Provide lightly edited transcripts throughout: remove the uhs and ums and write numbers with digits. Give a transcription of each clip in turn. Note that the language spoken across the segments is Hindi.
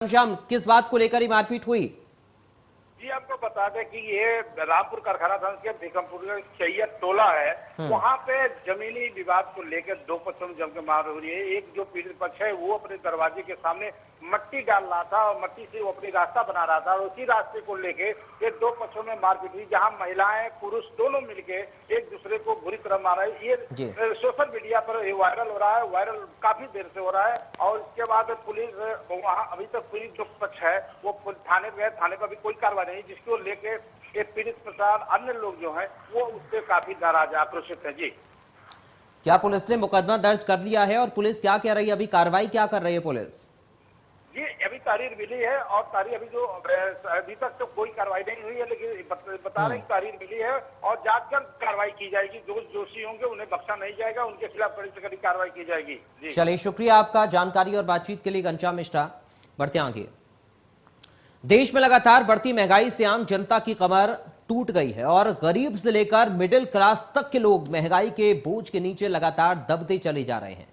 श्याम, किस बात को लेकर ही मारपीट हुई? जी आपको बता दें कि ये रामपुर कारखाना थाना के बेगमपुर का चैयत टोला है। वहाँ पे जमीनी विवाद को लेकर दो पक्षों में जम के मार हो रही है। एक जो पीड़ित पक्ष है वो अपने दरवाजे के सामने मट्टी डाल रहा था और मट्टी से वो अपनी रास्ता बना रहा था और उसी रास्ते को लेके ये दो पक्षों में मारपीट हुई, जहाँ महिलाएं पुरुष दोनों मिलके एक दूसरे को बुरी तरह मारा है। ये सोशल मीडिया पर ये वायरल हो रहा है, वायरल काफी देर से हो रहा है। और इसके बाद पुलिस वहाँ अभी तक पुलिस जो पक्ष है वो थाने गए, थाने पर भी कोई कार्रवाई नहीं, जिसको लेके ये पीड़ित प्रसाद अन्य लोग जो हैं वो उससे काफी नाराज आक्रोशित है। जी क्या पुलिस ने मुकदमा दर्ज कर लिया है और पुलिस क्या कह रही है, अभी कार्रवाई क्या कर रही है पुलिस? जी अभी तारीख मिली है और तारीख अभी तक तो कोई कार्रवाई नहीं हुई है, लेकिन बता रहे हैं तारीख मिली है और जांच कर कार्रवाई की जाएगी। जो दोषी होंगे उन्हें बख्शा नहीं जाएगा, उनके खिलाफ कड़ी से कड़ी कार्रवाई की जाएगी। चलिए, शुक्रिया आपका जानकारी और बातचीत के लिए घनश्याम मिश्रा। बढ़ते आगे। देश में लगातार बढ़ती महंगाई से आम जनता की कमर टूट गई है और गरीब से लेकर मिडिल क्लास तक के लोग महंगाई के बोझ के नीचे लगातार दबते चले जा रहे हैं।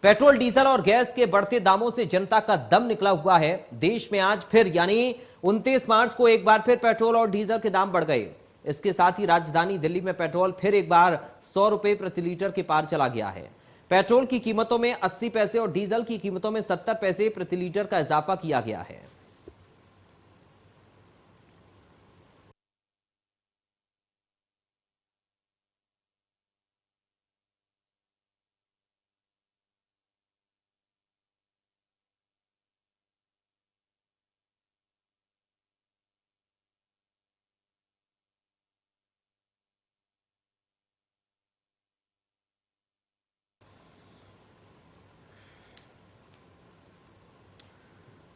पेट्रोल, डीजल और गैस के बढ़ते दामों से जनता का दम निकला हुआ है। देश में आज फिर यानी 29 मार्च को एक बार फिर पेट्रोल और डीजल के दाम बढ़ गए। इसके साथ ही राजधानी दिल्ली में पेट्रोल फिर एक बार 100 रुपए प्रति लीटर के पार चला गया है। पेट्रोल की कीमतों में 80 पैसे और डीजल की कीमतों में 70 पैसे प्रति लीटर का इजाफा किया गया है।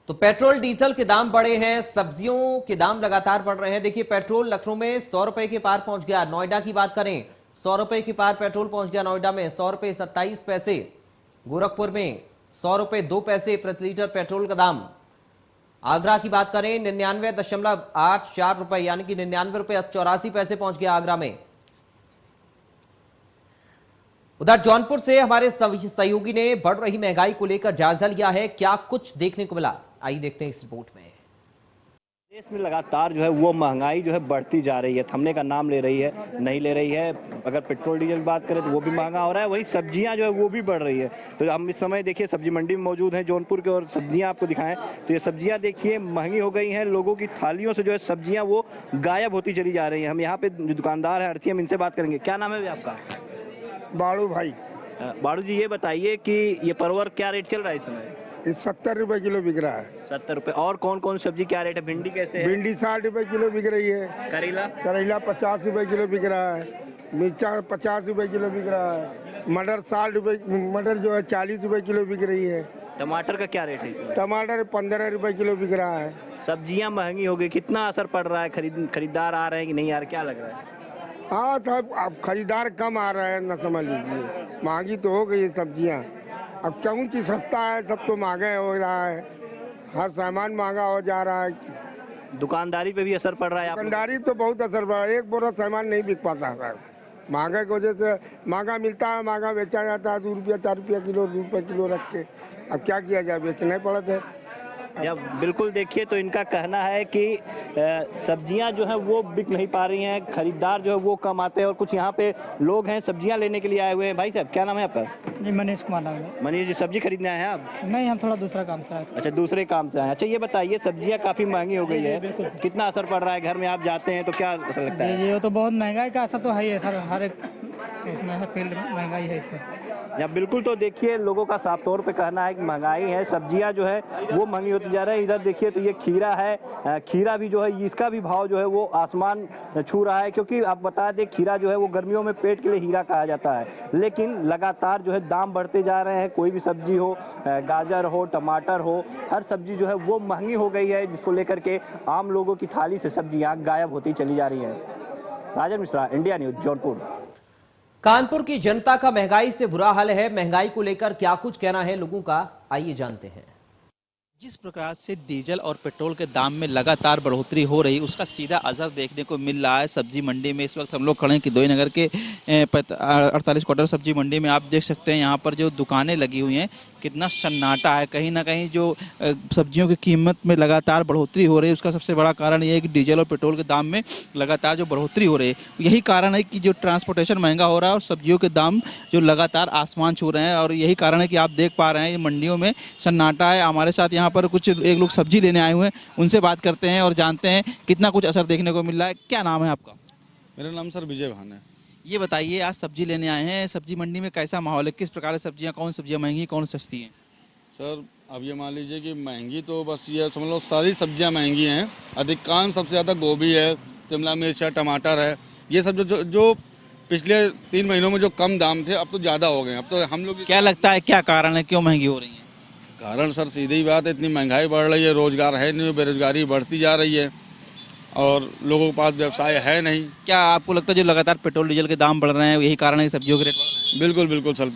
तो पेट्रोल डीजल के दाम बढ़े हैं, सब्जियों के दाम लगातार बढ़ रहे हैं। देखिए, पेट्रोल लखनऊ में 100 रुपए के पार पहुंच गया। नोएडा की बात करें, 100 रुपए के पार पेट्रोल पहुंच गया नोएडा में, 100 रुपए 27 पैसे। गोरखपुर में 100 रुपए 2 पैसे प्रति लीटर पेट्रोल का दाम। आगरा की बात करें, 99.84 रुपए यानी कि 99 रुपए 84 पैसे पहुंच गया आगरा में। उधर जौनपुर से हमारे सहयोगी ने बढ़ रही महंगाई को लेकर जायजा लिया है। क्या कुछ देखने को मिला, आइए देखते हैं इस रिपोर्ट में। देश में लगातार जो है वो महंगाई जो है बढ़ती जा रही है, थमने का नाम ले रही है, नहीं ले रही है। अगर पेट्रोल डीजल की बात करें तो वो भी महंगा हो रहा है, वही सब्जियां जो है वो भी बढ़ रही है। तो हम इस समय देखिए सब्जी मंडी में मौजूद हैं जौनपुर के, और सब्जियां आपको दिखाएं तो ये सब्जियां देखिए महंगी हो गई हैं। लोगों की थालियों से जो है सब्जियां वो गायब होती चली जा रही हैं। हम यहाँ पे जो दुकानदार है अर्थी, हम इनसे बात करेंगे। क्या नाम है भैया आपका? बाड़ू भाई। बाड़ू जी, ये बताइए कि ये परवर क्या रेट चल रहा है इस समय? 70 रुपए किलो बिक रहा है। 70 रुपए। और कौन कौन सब्जी क्या रेट है? भिंडी कैसे है? भिंडी 60 रुपए किलो बिक रही है। करेला? करेला 50 रुपए किलो बिक रहा है। मिर्चा 50 रुपए किलो बिक रहा है। मटर 60 रुपए, मटर जो है 40 रुपए किलो बिक रही है। टमाटर का क्या रेट है? टमाटर 15 रुपए किलो बिक रहा है। सब्जियां महंगी हो गई, कितना असर पड़ रहा है? खरीदार आ रहे हैं कि नहीं आ रहे, क्या लग रहा है? हाँ तो अब खरीदार कम आ रहा है, न समझ लीजिए। महंगी तो हो गई है सब्जियाँ। अब कौन चीज सस्ता है, सब तो महंगा हो रहा है। हर सामान महंगा हो जा रहा है। दुकानदारी पे भी असर पड़ रहा है? दुकानदारी तो बहुत असर पड़ रहा है। एक बोरा सामान नहीं बिक पाता है, महंगा की वजह से। महंगा मिलता है, महंगा बेचा जाता है। 2 रुपया 4 रुपया किलो, 2 रुपये किलो रख के अब क्या किया जाए, बेचना ही पड़ता है। या बिल्कुल देखिए, तो इनका कहना है कि सब्जियां जो हैं वो बिक नहीं पा रही हैं, खरीदार जो है वो कम आते हैं। और कुछ यहाँ पे लोग हैं सब्जियां लेने के लिए आए हुए हैं। भाई साहब, क्या नाम है आपका? जी मनीष कुमार नाम है। मनीष जी, सब्जी खरीदने आए हैं आप? नहीं, हम थोड़ा दूसरा काम से आए थे। अच्छा, दूसरे काम से आए। अच्छा, ये बताइए सब्जियां काफी महंगी हो गई है, कितना असर पड़ रहा है? घर में आप जाते हैं तो क्या असर लगता है? ये तो बहुत महंगाई का असर तो है ही सर, हर एक इसमें है, फील्ड में महंगाई है इसमें। या बिल्कुल, तो देखिए लोगों का साफ तौर पे कहना है कि महंगाई है, सब्जियां जो है वो महंगी होती जा रही है। इधर देखिए तो ये खीरा है, खीरा भी जो है इसका भी भाव जो है वो आसमान छू रहा है। क्योंकि आप बता दें, खीरा जो है वो गर्मियों में पेट के लिए हीरा कहा जाता है, लेकिन लगातार जो है दाम बढ़ते जा रहे हैं। कोई भी सब्जी हो, गाजर हो, टमाटर हो, हर सब्जी जो है वो महंगी हो गई है, जिसको लेकर के आम लोगों की थाली से सब्जियां गायब होती चली जा रही है। Rajan Mishra, India news, Jaunpur. कानपुर की जनता का महंगाई से बुरा हाल है। महंगाई को लेकर क्या कुछ कहना है लोगों का, आइए जानते हैं। जिस प्रकार से डीजल और पेट्रोल के दाम में लगातार बढ़ोतरी हो रही, उसका सीधा असर देखने को मिल रहा है सब्जी मंडी में। इस वक्त हम लोग खड़े हैं किदवई नगर के 48 क्वार्टर सब्जी मंडी में। आप देख सकते हैं यहाँ पर जो दुकानें लगी हुई हैं, कितना सन्नाटा है। कहीं ना कहीं जो सब्जियों की कीमत में लगातार बढ़ोतरी हो रही है, उसका सबसे बड़ा कारण ये है कि डीजल और पेट्रोल के दाम में लगातार जो बढ़ोतरी हो रही है, यही कारण है कि जो ट्रांसपोर्टेशन महंगा हो रहा है और सब्जियों के दाम जो लगातार आसमान छू रहे हैं। और यही कारण है कि आप देख पा रहे हैं ये मंडियों में सन्नाटा है। हमारे साथ यहाँ पर कुछ एक लोग सब्जी लेने आए हुए हैं, उनसे बात करते हैं और जानते हैं कितना कुछ असर देखने को मिल रहा है। क्या नाम है आपका? मेरा नाम सर विजय भान है। ये बताइए, आज सब्जी लेने आए हैं, सब्जी मंडी में कैसा माहौल है? किस प्रकार की सब्जियां, कौन सब्जियां महंगी, कौन सस्ती हैं? सर अब ये मान लीजिए कि महंगी तो बस ये समझ लो सारी सब्जियां महंगी हैं। अधिकांश सबसे ज़्यादा गोभी है, शिमला मिर्च है, टमाटर है। ये सब जो पिछले 3 महीनों में जो कम दाम थे अब तो ज़्यादा हो गए। अब तो हम लोग क्या लगता है क्या कारण है, क्यों महंगी हो रही है? कारण सर सीधी बात है, इतनी महंगाई बढ़ रही है, रोजगार है नहीं, बेरोजगारी बढ़ती जा रही है और लोगों के पास व्यवसाय है नहीं। क्या आपको लगता है जो लगातार पेट्रोल डीजल के दाम बढ़ रहे हैं यही कारण है कि सब्जियों के रेट बढ़ रहे हैं? बिल्कुल बिल्कुल सर,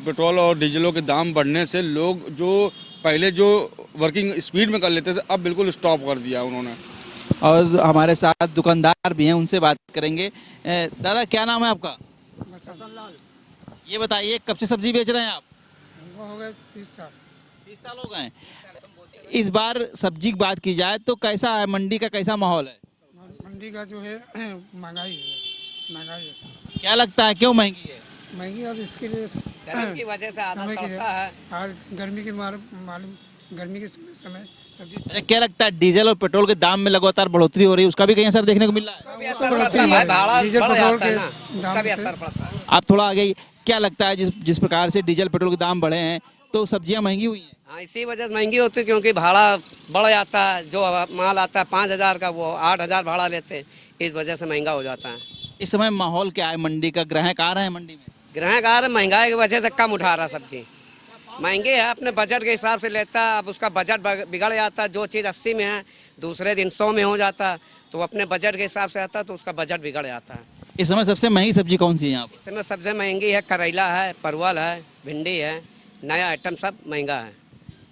पेट्रोल और डीजलों के दाम बढ़ने से लोग जो पहले जो वर्किंग स्पीड में कर लेते थे अब बिल्कुल स्टॉप कर दिया उन्होंने। और हमारे साथ दुकानदार भी हैं, उनसे बात करेंगे। दादा क्या नाम है आपका? ये बताइए, कब से सब्जी बेच रहे हैं आप? हो गए 30 साल। 30 साल हो गए। इस बार सब्जी की बात की जाए तो कैसा है, मंडी का कैसा माहौल है? मंडी का जो है महंगाई है। क्या लगता है क्यों महंगी है? महंगी अब इसके लिए गर्मी की वजह से आधा सस्ता है। आज गर्मी के मालूम गर्मी के समय सब्जी अच्छा, क्या लगता है डीजल और पेट्रोल के दाम में लगातार बढ़ोतरी हो रही है, उसका भी कहीं असर देखने को मिल रहा है? भी असर पड़ता है भाई, भाड़ा डीजल बढ़ पेट्रोल जाता है के ना, उसका भी असर पड़ता है। आप थोड़ा आगे, क्या लगता है जिस प्रकार से डीजल पेट्रोल के दाम बढ़े हैं तो सब्जियां महंगी हुई हैं? हाँ, इसी वजह से महंगी होती है क्योंकि भाड़ा बढ़ जाता है। जो माल आता है 5,000 का वो 8,000 भाड़ा लेते हैं, इस वजह से महंगा हो जाता है। इस समय माहौल क्या है मंडी का? ग्राहक आ रहे हैं मंडी में? ग्राहक आ रहे हैं, महंगाई की वजह से कम उठा रहा सब्जी। महंगे है, अपने बजट के हिसाब से लेता है। अब उसका बजट बिगड़ जाता है, जो चीज़ 80 में है दूसरे दिन 100 में हो जाता है, तो अपने बजट के हिसाब से आता है तो उसका बजट बिगड़ जाता है। इस समय सबसे महंगी सब्जी कौन सी है यहाँ पर? इस समय सबसे महंगी है करेला है, परवल है, भिंडी है, नया आइटम सब महंगा है,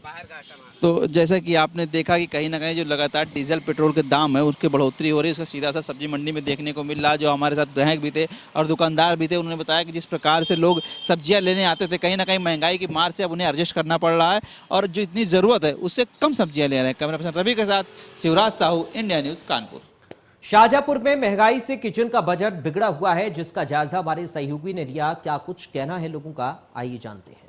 बाहर का आइटम है। तो जैसा कि आपने देखा कि कहीं ना कहीं जो लगातार डीजल पेट्रोल के दाम है उसकी बढ़ोतरी हो रही है, उसका सीधा असर सब्जी मंडी में देखने को मिल रहा है। जो हमारे साथ ग्राहक भी थे और दुकानदार भी थे, उन्होंने बताया कि जिस प्रकार से लोग सब्जियां लेने आते थे, कहीं ना कहीं महंगाई की मार से अब उन्हें एडजस्ट करना पड़ रहा है और जो इतनी ज़रूरत है उससे कम सब्जियां ले रहे हैं। कैमरा पर्सन रवि के साथ शिवराज साहू, इंडिया न्यूज़, कानपुर। शाहजहांपुर में महंगाई से किचन का बजट बिगड़ा हुआ है, जिसका जायजा हमारे सहयोगी ने लिया। क्या कुछ कहना है लोगों का, आइए जानते हैं।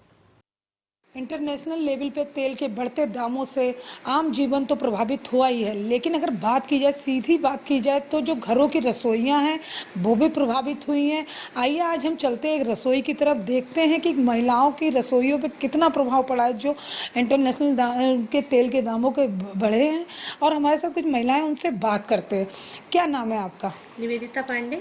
इंटरनेशनल लेवल पे तेल के बढ़ते दामों से आम जीवन तो प्रभावित हुआ ही है, लेकिन अगर बात की जाए, सीधी बात की जाए, तो जो घरों की रसोइयां हैं वो भी प्रभावित हुई हैं। आइए आज हम चलते हैं एक रसोई की तरफ, देखते हैं कि महिलाओं की रसोइयों पे कितना प्रभाव पड़ा है जो इंटरनेशनल के तेल के दामों के बढ़े हैं। और हमारे साथ कुछ महिलाएं, उनसे बात करते हैं। क्या नाम है आपका? निवेदिता पांडे।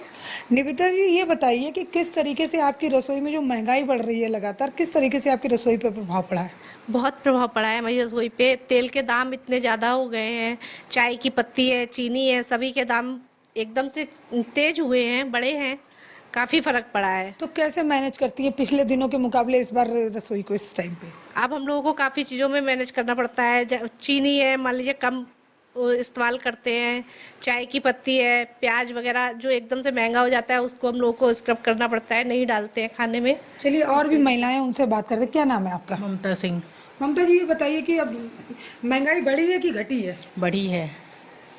निवेदिता जी, ये बताइए कि किस तरीके से आपकी रसोई में जो महंगाई बढ़ रही है लगातार, किस तरीके से आपकी रसोई पर प्रभाव पड़ा है? बहुत प्रभाव पड़ा है हमारी रसोई पे। तेल के दाम इतने ज़्यादा हो गए हैं, चाय की पत्ती है, चीनी है, सभी के दाम एकदम से तेज हुए हैं, बड़े हैं, काफ़ी फ़र्क पड़ा है। तो कैसे मैनेज करती है पिछले दिनों के मुकाबले इस बार रसोई को इस टाइम पे? अब हम लोगों को काफ़ी चीज़ों में मैनेज करना पड़ता है। चीनी है, मान लीजिए कम इस्तेमाल करते हैं, चाय की पत्ती है, प्याज वगैरह जो एकदम से महंगा हो जाता है उसको हम लोगों को स्क्रब करना पड़ता है, नहीं डालते हैं खाने में। चलिए और भी महिलाएं, उनसे बात करते हैं। क्या नाम है आपका? ममता सिंह। ममता जी, ये बताइए कि अब महंगाई बढ़ी है कि घटी है? बढ़ी है।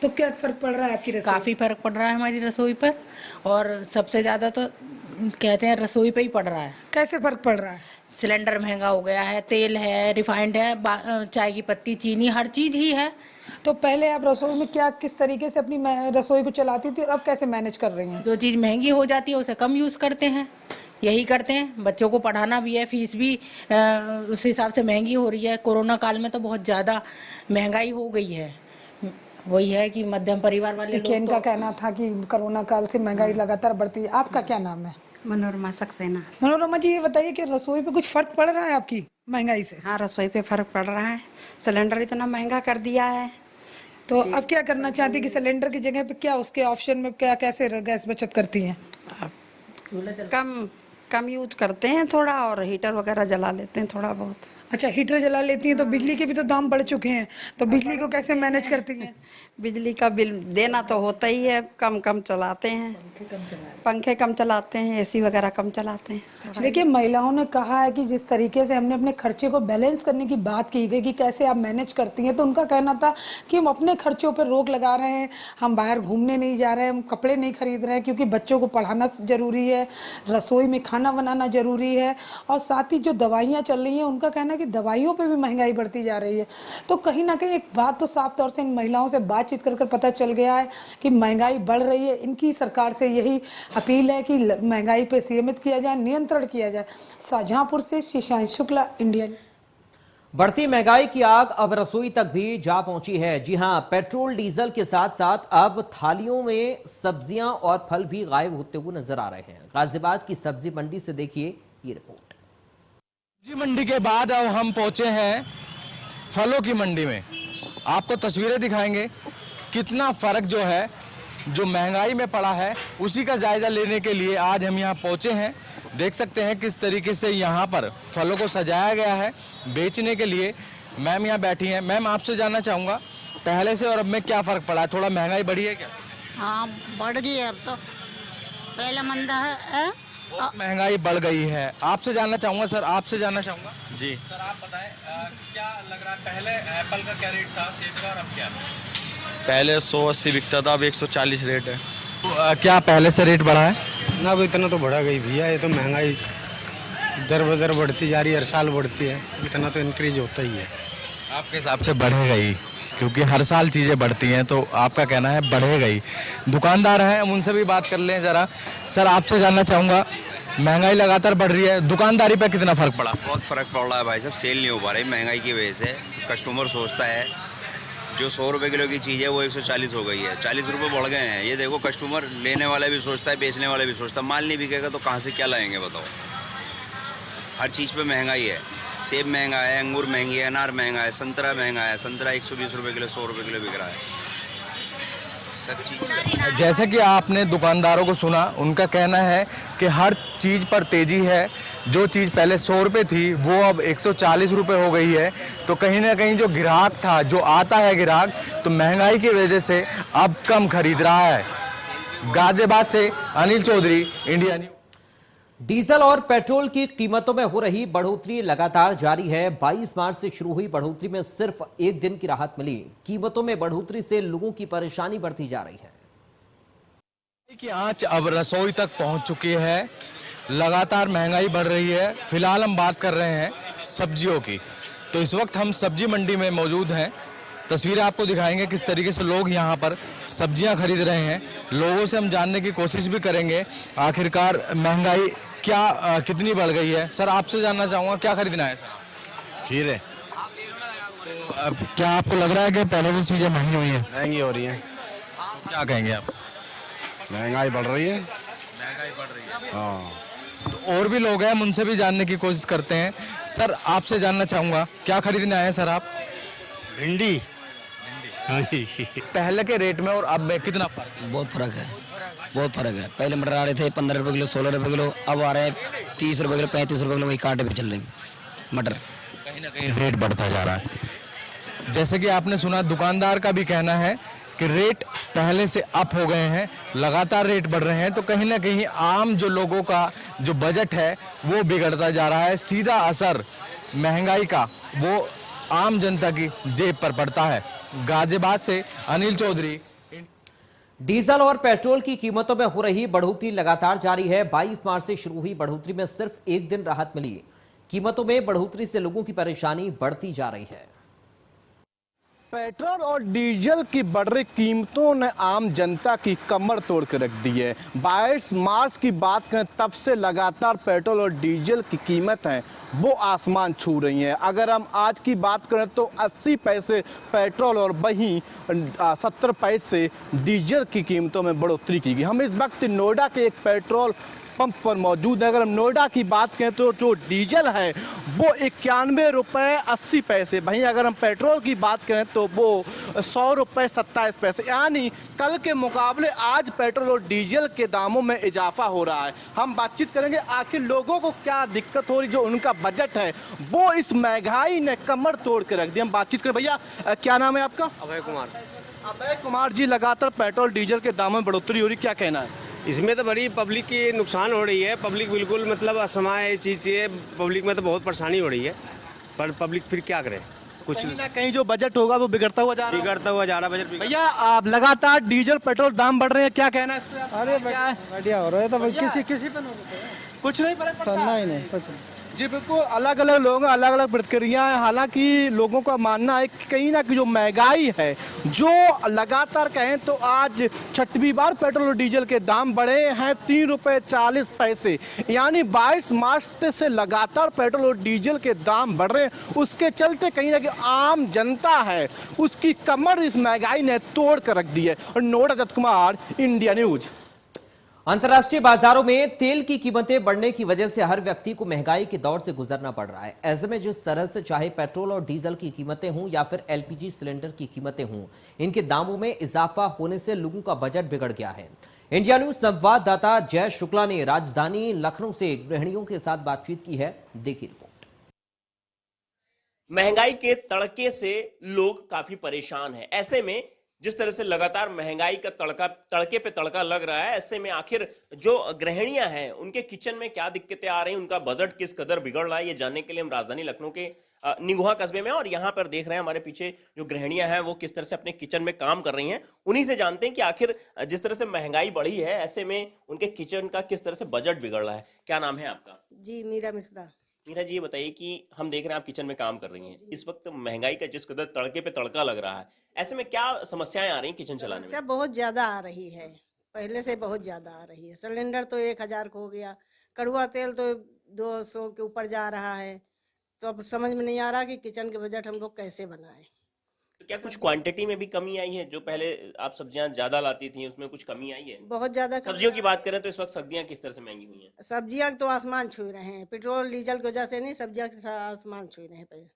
तो क्या फर्क पड़ रहा है आपकी रसोई? काफ़ी फर्क पड़ रहा है हमारी रसोई पर, और सबसे ज़्यादा तो कहते हैं रसोई पे ही पड़ रहा है। कैसे फर्क पड़ रहा है? सिलेंडर महंगा हो गया है, तेल है, रिफाइंड है, चाय की पत्ती, चीनी, हर चीज़ ही है। तो पहले आप रसोई में किस तरीके से अपनी रसोई को चलाती थी और अब कैसे मैनेज कर रही हैं? जो चीज़ महंगी हो जाती है उसे कम यूज़ करते हैं, यही करते हैं। बच्चों को पढ़ाना भी है, फीस भी उस हिसाब से महंगी हो रही है। कोरोना काल में तो बहुत ज़्यादा महंगाई हो गई है। वही है कि मध्यम परिवार वाले देखिए, इनका कहना था कि कोरोना काल से महंगाई लगातार बढ़ती है। आपका क्या नाम है? मनोरमा सक्सेना। मनोरमा जी, ये बताइए कि रसोई पे कुछ फर्क पड़ रहा है आपकी महंगाई से? हाँ, रसोई पे फर्क पड़ रहा है। सिलेंडर इतना महंगा कर दिया है। तो अब क्या करना चाहती है कि सिलेंडर की जगह पे क्या उसके ऑप्शन में क्या, कैसे गैस बचत करती हैं? कम यूज करते हैं थोड़ा, और हीटर वगैरह जला लेते हैं थोड़ा बहुत। अच्छा, हीटर जला लेती हैं तो बिजली के भी तो दाम बढ़ चुके हैं, तो बिजली को कैसे मैनेज करती हैं? बिजली का बिल देना तो होता ही है, कम कम चलाते हैं, पंखे कम चलाते हैं, एसी वगैरह कम चलाते हैं। देखिए, महिलाओं ने कहा है कि जिस तरीके से हमने अपने खर्चे को बैलेंस करने की बात की गई कि कैसे आप मैनेज करती हैं, तो उनका कहना था कि हम अपने खर्चों पर रोक लगा रहे हैं, हम बाहर घूमने नहीं जा रहे हैं, हम कपड़े नहीं खरीद रहे हैं, क्योंकि बच्चों को पढ़ाना ज़रूरी है, रसोई में खाना बनाना ज़रूरी है, और साथ ही जो दवाइयाँ चल रही हैं उनका कहना है कि दवाइयों पर भी महंगाई बढ़ती जा रही है। तो कहीं ना कहीं एक बात तो साफ तौर से इन महिलाओं से बातचीत कर पता चल गया है कि महंगाई बढ़ रही है। इनकी सरकार से यही अपील है कि महंगाई पर सीमित किया जाए, नियंत्रण किया जाए। शाहजहांपुर से शशांक शुक्ला, इंडियन। बढ़ती महंगाई की आग अब रसोई तक भी जा पहुंची है। जी हां, पेट्रोल डीजल के साथ साथ अब थालियों में सब्जियां और फल भी गायब होते हुए नजर आ रहे हैं। गाजियाबाद की सब्जी मंडी से देखिए ये रिपोर्ट। सब्जी मंडी के बाद अब हम पहुंचे हैं फलों की मंडी में। आपको तस्वीरें दिखाएंगे कितना फर्क जो है, जो महंगाई में पड़ा है, उसी का जायजा लेने के लिए आज हम यहाँ पहुंचे हैं। देख सकते हैं किस तरीके से यहाँ पर फलों को सजाया गया है बेचने के लिए। मैम यहाँ बैठी हैं। मैम, आपसे जानना चाहूँगा पहले से और अब में क्या फ़र्क पड़ा है? थोड़ा महंगाई बढ़ी है क्या? हाँ, बढ़ गई है अब तो, पहले मंदा है। महंगाई बढ़ गई है। आपसे जानना चाहूँगा सर, आपसे जानना चाहूँगा जी सर, आप बताएं क्या लग रहा है, पहले एप्पल का क्या रेट था, सेब का, और अब क्या है? पहले 180 बिकता था, अब 140 रेट है। तो, क्या पहले से रेट बढ़ा है? ना, अब इतना तो बढ़ा गई भैया, ये तो महंगाई दर बदर बढ़ती जा रही है, हर साल बढ़ती है, इतना तो इंक्रीज होता ही है। आपके हिसाब से बढ़ेगा ही, क्योंकि हर साल चीज़ें बढ़ती हैं, तो आपका कहना है बढ़ेगा ही। दुकानदार हैं, हम उनसे भी बात कर लें ज़रा। सर, आपसे जानना चाहूँगा, महंगाई लगातार बढ़ रही है, दुकानदारी पे कितना फ़र्क पड़ा? बहुत फ़र्क पड़ रहा है भाई साहब, सेल नहीं हो पा रही महंगाई की वजह से। कस्टमर सोचता है जो 100 रुपये किलो की चीज़ है वो 140 हो गई है, 40 रुपये बढ़ गए हैं। ये देखो, कस्टमर लेने वाला भी सोचता है, बेचने वाला भी सोचता है। माल नहीं बिकेगा तो कहाँ से क्या लाएंगे बताओ। हर चीज़ पे महंगाई है। सेब महंगा है, अंगूर महंगी है, अनार महंगा है, संतरा महंगा है। संतरा 120 रुपये किलो, 100 रुपये किलो बिक रहा है। सब चीज़ जैसे कि आपने दुकानदारों को सुना, उनका कहना है कि हर चीज़ पर तेज़ी है। जो चीज़ पहले 100 रुपये थी वो अब 140 रुपये हो गई है। तो कहीं ना कहीं जो ग्राहक था, जो आता है ग्राहक, तो महंगाई की वजह से अब कम खरीद रहा है। गाजियाबाद से Anil Chaudhary, India News. Diesel और पेट्रोल की कीमतों में हो रही बढ़ोतरी लगातार जारी है। 22 मार्च से शुरू हुई बढ़ोतरी में सिर्फ एक दिन की राहत मिली। कीमतों में बढ़ोतरी से लोगों की परेशानी बढ़ती जा रही है। की आंच अब रसोई तक पहुंच चुकी है। लगातार महंगाई बढ़ रही है। फिलहाल हम बात कर रहे हैं सब्जियों की। तो इस वक्त हम सब्जी मंडी में मौजूद हैं। तस्वीरें आपको दिखाएंगे किस तरीके से लोग यहाँ पर सब्जियां खरीद रहे हैं। लोगों से हम जानने की कोशिश भी करेंगे आखिरकार महंगाई कितनी बढ़ गई है। सर, आपसे जानना चाहूँगा, क्या खरीदना है? खीरे। तो अब क्या आपको लग रहा है कि पहले से चीज़ें महंगी हुई हैं? महंगी हो रही हैं। क्या कहेंगे आप? महंगाई बढ़ रही है। महंगाई बढ़ रही है। हाँ। तो और भी लोग हैं, हम उनसे भी जानने की कोशिश करते हैं। सर, आपसे जानना चाहूँगा, क्या खरीदने आए हैं सर आप? भिंडी। पहले के रेट में और अब में कितना फर्क है? बहुत फर्क है, बहुत फर्क है। पहले मटर आ रहे थे 15 रुपये किलो, 16 रुपये किलो, अब आ रहे हैं 30 रुपये किलो, 35 रुपये किलो, वही कांटे पे चल रहे हैं मटर। कहीं ना कहीं रेट बढ़ता जा रहा है। जैसे कि आपने सुना, दुकानदार का भी कहना है कि रेट पहले से अप हो गए हैं, लगातार रेट बढ़ रहे हैं। तो कहीं ना कहीं आम जो लोगों का जो बजट है वो बिगड़ता जा रहा है। सीधा असर महंगाई का वो आम जनता की जेब पर पड़ता है। गाजियाबाद से अनिल चौधरी। डीजल और पेट्रोल की कीमतों में हो रही बढ़ोतरी लगातार जारी है। 22 मार्च से शुरू हुई बढ़ोतरी में सिर्फ एक दिन राहत मिली। कीमतों में बढ़ोतरी से लोगों की परेशानी बढ़ती जा रही है। पेट्रोल और डीजल की बढ़ रही कीमतों ने आम जनता की कमर तोड़ कर रख दी है। 22 मार्च की बात करें तब से लगातार पेट्रोल और डीजल की कीमत हैं वो आसमान छू रही हैं। अगर हम आज की बात करें तो 80 पैसे पेट्रोल और वहीं 70 पैसे डीजल की कीमतों में बढ़ोतरी की गई। हम इस वक्त नोएडा के एक पेट्रोल पंप पर मौजूद है। अगर हम नोएडा की बात करें तो जो डीजल है वो 91 रुपये 80 पैसे, वहीं अगर हम पेट्रोल की बात करें तो वो 100 रुपये 27 पैसे, यानी कल के मुकाबले आज पेट्रोल और डीजल के दामों में इजाफा हो रहा है। हम बातचीत करेंगे आखिर लोगों को क्या दिक्कत हो रही, जो उनका बजट है वो इस महंगाई ने कमर तोड़ के रख दी। हम बातचीत करें। भैया क्या नाम है आपका? अभय कुमार। अभय कुमार जी, लगातार पेट्रोल डीजल के दामों में बढ़ोतरी हो रही, क्या कहना है? इसमें तो बड़ी पब्लिक की नुकसान हो रही है। पब्लिक बिल्कुल मतलब असमय है इस चीज़ से, पब्लिक में तो बहुत परेशानी हो रही है, पर पब्लिक फिर क्या करे, कुछ कहीं ना कहीं जो बजट होगा वो बिगड़ता हुआ जा रहा है। बिगड़ता हुआ जा रहा है बजट। भैया आप लगातार डीजल पेट्रोल दाम बढ़ रहे हैं, क्या कहना है इस पे? अरे बढ़िया हो रहा है, तो किसी पे कुछ नहीं फर्क पड़ता नहीं नहीं कुछ नहीं। जी बिल्कुल, अलग अलग लोग अलग अलग प्रतिक्रिया हैं। हालांकि लोगों का मानना है कि कहीं ना कहीं जो महंगाई है, जो लगातार कहें तो आज 6वीं बार पेट्रोल और डीजल के दाम बढ़े हैं 3 रुपये 40 पैसे, यानी 22 मार्च से लगातार पेट्रोल और डीजल के दाम बढ़ रहे हैं। उसके चलते कहीं ना कहीं आम जनता है उसकी कमर इस महंगाई ने तोड़ कर रख दी है। और नोएडा अजत कुमार, इंडिया न्यूज। अंतर्राष्ट्रीय बाजारों में तेल की कीमतें बढ़ने की वजह से हर व्यक्ति को महंगाई के दौर से गुजरना पड़ रहा है। ऐसे में जिस तरह से चाहे पेट्रोल और डीजल की कीमतें हों या फिर एलपीजी सिलेंडर की कीमतें हों, इनके दामों में इजाफा होने से लोगों का बजट बिगड़ गया है। इंडिया न्यूज संवाददाता जय शुक्ला ने राजधानी लखनऊ से गृहिणियों के साथ बातचीत की है, देखिए रिपोर्ट। महंगाई के तड़के से लोग काफी परेशान हैं। ऐसे में जिस तरह से लगातार महंगाई का तड़के पे तड़का लग रहा है, ऐसे में आखिर जो गृहिणियां हैं उनके किचन में क्या दिक्कतें आ रही हैं, उनका बजट किस कदर बिगड़ रहा है, ये जानने के लिए हम राजधानी लखनऊ के निगोहा कस्बे में और यहाँ पर देख रहे हैं हमारे पीछे जो गृहिणियां हैं वो किस तरह से अपने किचन में काम कर रही हैं। उन्हीं से जानते हैं कि आखिर जिस तरह से महंगाई बढ़ी है, ऐसे में उनके किचन का किस तरह से बजट बिगड़ रहा है। क्या नाम है आपका? जी मीरा मिश्रा। मीरा जी, ये बताइए कि हम देख रहे हैं आप किचन में काम कर रही हैं, इस वक्त महंगाई का जिस कदर तड़के पे तड़का लग रहा है, ऐसे में क्या समस्याएं आ रही हैं किचन चलाने में? समस्या बहुत ज्यादा आ रही है, पहले से बहुत ज्यादा आ रही है। सिलेंडर तो 1000 को हो गया, कड़वा तेल तो 200 के ऊपर जा रहा है, तो अब समझ में नहीं आ रहा कि किचन के बजट हम लोग कैसे बनाएं। तो क्या कुछ क्वांटिटी में भी कमी आई है? जो पहले आप सब्जियां ज्यादा लाती थी उसमें कुछ कमी आई है? बहुत ज्यादा। सब्जियों की बात करें तो इस वक्त सब्जियां किस तरह से महंगी हुई हैं? सब्जियां तो आसमान छू रहे हैं, पेट्रोल डीजल की वजह से नहीं, सब्जियां आसमान छू रहे हैं।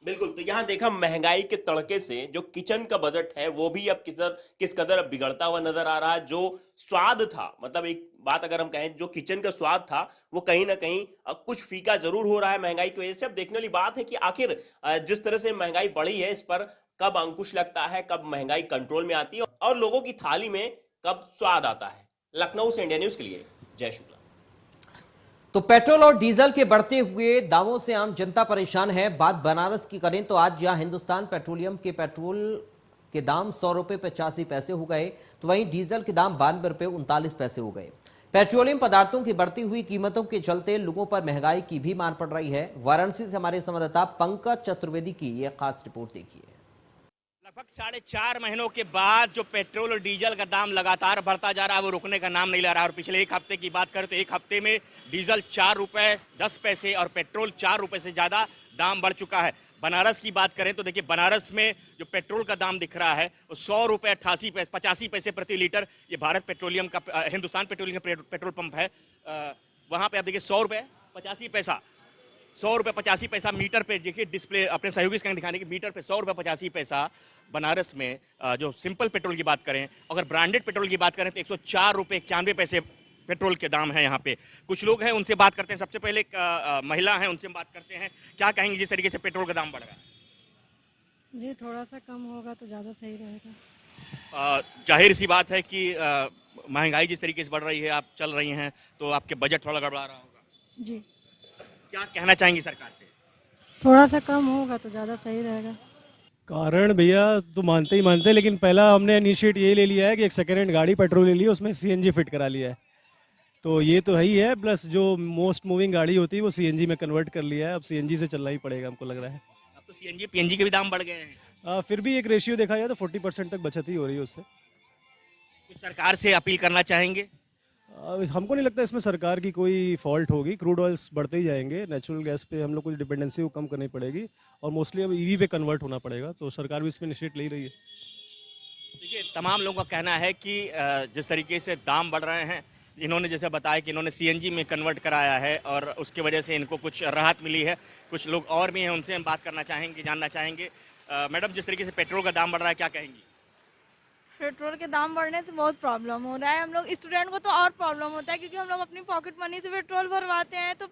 बिल्कुल, तो यहाँ देखा महंगाई के तड़के से जो किचन का बजट है वो भी अब किस कदर बिगड़ता हुआ नजर आ रहा है। जो स्वाद था, मतलब एक बात अगर हम कहें, जो किचन का स्वाद था वो कहीं ना कहीं कुछ फीका जरूर हो रहा है महंगाई की वजह से। अब देखने वाली बात है कि आखिर जिस तरह से महंगाई बढ़ी है, इस पर कब अंकुश लगता है, कब महंगाई कंट्रोल में आती है और लोगों की थाली में कब स्वाद आता है। लखनऊ से इंडिया न्यूज के लिए जय शुक्ला। तो पेट्रोल और डीजल के बढ़ते हुए दामों से आम जनता परेशान है। बात बनारस की करें तो आज यहां हिंदुस्तान पेट्रोलियम के पेट्रोल के दाम 100 रुपये 85 पैसे हो गए, तो वहीं डीजल के दाम 92 रुपये 39 पैसे हो गए। पेट्रोलियम पदार्थों की बढ़ती हुई कीमतों के चलते लोगों पर महंगाई की भी मार पड़ रही है। वाराणसी से हमारे संवाददाता पंकज चतुर्वेदी की यह खास रिपोर्ट देखिए। लगभग 4.5 महीनों के बाद जो पेट्रोल और डीजल का दाम लगातार बढ़ता जा रहा है वो रुकने का नाम नहीं ले रहा है। और पिछले एक हफ्ते की बात करें तो एक हफ्ते में डीजल 4 रुपये 10 पैसे और पेट्रोल 4 रुपये से ज़्यादा दाम बढ़ चुका है। बनारस की बात करें तो देखिए, बनारस में जो पेट्रोल का दाम दिख रहा है वो 100 रुपये 88 पैसे 85 पैसे प्रति लीटर। ये भारत पेट्रोलियम का, हिंदुस्तान पेट्रोलियम का पेट्रोल पंप है। वहाँ पे आप देखिए 100 रुपये 85 पैसा, 100 रुपये 85 पैसा मीटर पे। देखिए डिस्प्ले अपने सहयोगी स्कैन दिखाने के, मीटर पे 100 रुपये 85 पैसा बनारस में। जो सिंपल पेट्रोल की बात करें, अगर ब्रांडेड पेट्रोल की बात करें तो 104 रुपये 91 पैसे पेट्रोल के दाम है यहाँ पे। कुछ लोग हैं उनसे बात करते हैं। सबसे पहले एक महिला है, उनसे बात करते हैं। क्या कहेंगे जिस तरीके से पेट्रोल का दाम बढ़ रहा है? जी थोड़ा सा कम होगा तो ज़्यादा सही रहेगा। जाहिर सी बात है कि महंगाई जिस तरीके से बढ़ रही है, आप चल रही हैं तो आपके बजट थोड़ा गड़बड़ा रहा होगा। जी, क्या कहना चाहेंगी सरकार से? थोड़ा सा कम होगा तो ज़्यादा सही रहेगा। कारण भैया तो मानते ही मानते, लेकिन पहला हमने इनिशिएट ये ले लिया है कि एक सेकेंड हैंड गाड़ी पेट्रोल ले ली, उसमें सीएनजी फिट करा लिया है। तो ये तो है ही है, प्लस जो मोस्ट मूविंग गाड़ी होती है वो सीएनजी में कन्वर्ट कर लिया है। अब सीएनजी से चलना ही पड़ेगा हमको लग रहा है। अब तो सीएनजी पीएनजी के भी दाम बढ़ गए हैं। फिर भी एक रेशियो देखा जाए तो 40% तक बचत ही हो रही है उससे। कुछ सरकार से अपील करना चाहेंगे? हमको नहीं लगता इसमें सरकार की कोई फॉल्ट होगी। क्रूड ऑयल्स बढ़ते ही जाएंगे, नेचुरल गैस पे हम लोग को डिपेंडेंसी को कम करनी पड़ेगी और मोस्टली अब ईवी पे कन्वर्ट होना पड़ेगा। तो सरकार भी इसमें इनिशिएट ले रही है। देखिए, तमाम लोगों का कहना है कि जिस तरीके से दाम बढ़ रहे हैं इन्होंने जैसे बताया कि इन्होंने सीएनजी में कन्वर्ट कराया है और उसकी वजह से इनको कुछ राहत मिली है। कुछ लोग और भी हैं, उनसे हम बात करना चाहेंगे, जानना चाहेंगे। मैडम, जिस तरीके से पेट्रोल का दाम बढ़ रहा है, क्या कहेंगी? पेट्रोल के दाम बढ़ने से बहुत प्रॉब्लम हो रहा है। हम लोग स्टूडेंट को तो और प्रॉब्लम होता है क्योंकि हम लोग अपनी पॉकेट मनी से पेट्रोल भरवाते हैं, तो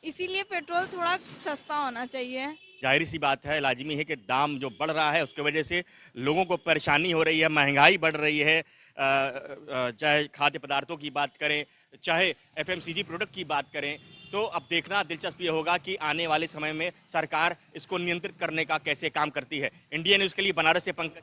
इसीलिए पेट्रोल थोड़ा सस्ता होना चाहिए। जाहिर सी बात है, लाजिमी है कि दाम जो बढ़ रहा है उसकी वजह से लोगों को परेशानी हो रही है, महंगाई बढ़ रही है। चाहे खाद्य पदार्थों की बात करें, चाहे एफएमसीजी प्रोडक्ट की बात करें, तो अब देखना दिलचस्प ये होगा कि आने वाले समय में सरकार इसको नियंत्रित करने का कैसे काम करती है। इंडिया न्यूज़ के लिए बनारस से पंकज।